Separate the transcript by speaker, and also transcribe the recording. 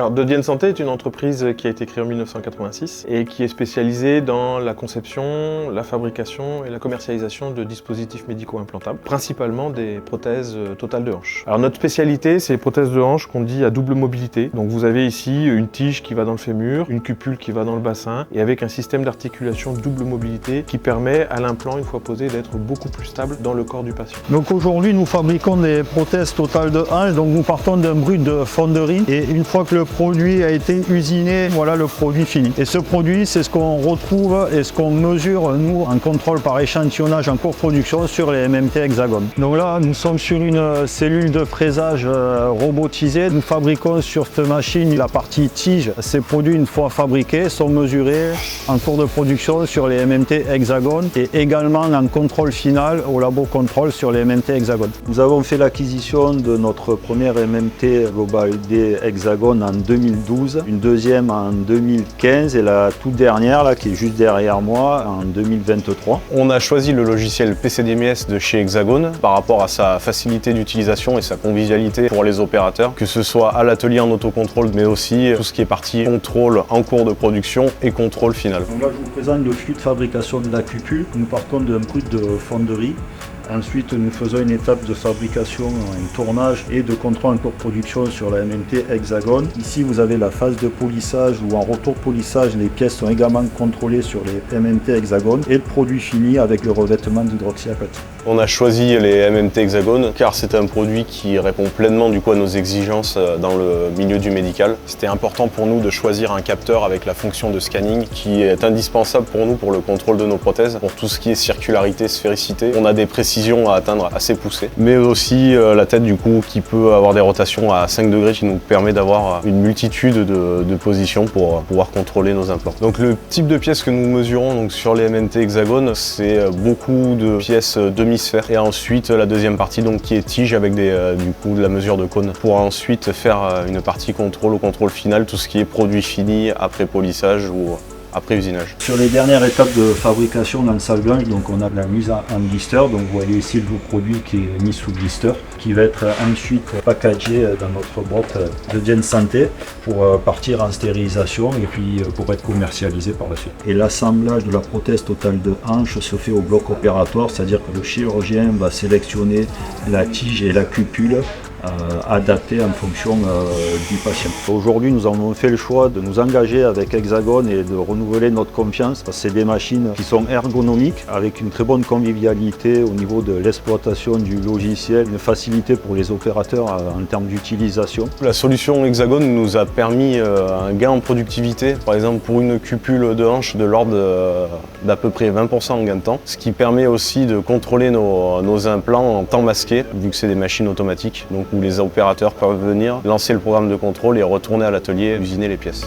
Speaker 1: Alors Dodienne Santé est une entreprise qui a été créée en 1986 et qui est spécialisée dans la conception, la fabrication et la commercialisation de dispositifs médicaux implantables, principalement des prothèses totales de hanche. Alors notre spécialité, c'est les prothèses de hanche qu'on dit à double mobilité. Donc vous avez ici une tige qui va dans le fémur, une cupule qui va dans le bassin et avec un système d'articulation double mobilité qui permet à l'implant, une fois posé, d'être beaucoup plus stable dans le corps du patient.
Speaker 2: Donc aujourd'hui, nous fabriquons des prothèses totales de hanche. Donc nous partons d'un brut de fonderie et une fois que le produit a été usiné, voilà le produit fini. Et ce produit, c'est ce qu'on retrouve et ce qu'on mesure, nous, en contrôle par échantillonnage en cours de production sur les MMT Hexagone. Donc là, nous sommes sur une cellule de fraisage robotisée. Nous fabriquons sur cette machine la partie tige. Ces produits, une fois fabriqués, sont mesurés en cours de production sur les MMT Hexagone et également en contrôle final au labo contrôle sur les MMT Hexagone. Nous avons fait l'acquisition de notre première MMT Global D Hexagone en 2012, une deuxième en 2015 et la toute dernière là, qui est juste derrière moi en 2023.
Speaker 3: On a choisi le logiciel PCDMS de chez Hexagone par rapport à sa facilité d'utilisation et sa convivialité pour les opérateurs, que ce soit à l'atelier en autocontrôle mais aussi tout ce qui est partie contrôle en cours de production et contrôle final.
Speaker 2: Donc là je vous présente le flux de fabrication de la cupule. Nous partons d'un brut de fonderie. Ensuite, nous faisons une étape de fabrication, un tournage et de contrôle en cours de production sur la MMT Hexagone. Ici, vous avez la phase de polissage où en retour polissage, les pièces sont également contrôlées sur les MMT Hexagone et le produit fini avec le revêtement d'hydroxyapatite.
Speaker 3: On a choisi les MMT Hexagone car c'est un produit qui répond pleinement à nos exigences dans le milieu du médical. C'était important pour nous de choisir un capteur avec la fonction de scanning qui est indispensable pour nous pour le contrôle de nos prothèses, pour tout ce qui est circularité, sphéricité. On a des précisions à atteindre assez poussées, mais aussi la tête qui peut avoir des rotations à 5 degrés qui nous permet d'avoir une multitude de positions pour pouvoir contrôler nos implants. Donc le type de pièces que nous mesurons sur les MMT Hexagone, c'est beaucoup de pièces demi-sphères et ensuite la deuxième partie qui est tige avec de la mesure de cône pour ensuite faire une partie contrôle au contrôle final, tout ce qui est produit fini après polissage ou après usinage.
Speaker 2: Sur les dernières étapes de fabrication dans le salle blanche, donc on a la mise en blister, donc vous voyez ici le produit qui est mis sous blister, qui va être ensuite packagé dans notre boîte Dodienne Santé pour partir en stérilisation et puis pour être commercialisé par la suite. Et l'assemblage de la prothèse totale de hanche se fait au bloc opératoire, c'est-à-dire que le chirurgien va sélectionner la tige et la cupule adapté en fonction du patient. Aujourd'hui, nous avons fait le choix de nous engager avec Hexagone et de renouveler notre confiance. C'est des machines qui sont ergonomiques, avec une très bonne convivialité au niveau de l'exploitation du logiciel, une facilité pour les opérateurs en termes d'utilisation.
Speaker 3: La solution Hexagone nous a permis un gain en productivité, par exemple pour une cupule de hanche de l'ordre d'à peu près 20% en gain de temps, ce qui permet aussi de contrôler nos implants en temps masqué, vu que c'est des machines automatiques. Donc où les opérateurs peuvent venir, lancer le programme de contrôle et retourner à l'atelier, usiner les pièces.